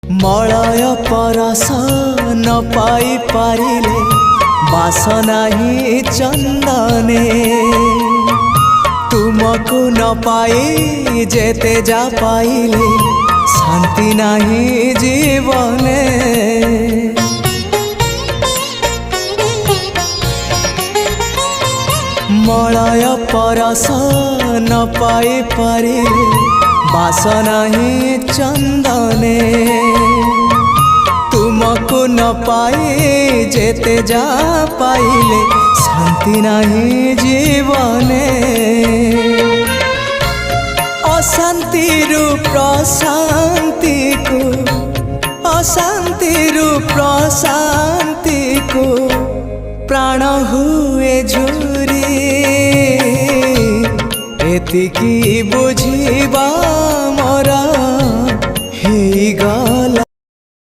Malay परस न पाई पारिले बासना ही चंदने तुमको न पाई जेते जा पाइले शांति नहीं जीवने। मलय परस न पाई पारिले बासना ही चंदने तुमको न पाई जेते जा पाइले शांति नहीं जीवने। अशांति प्रशांति को अशांति प्रशांति को प्राण हुए झुरी एतिकी बुझिबा मोरा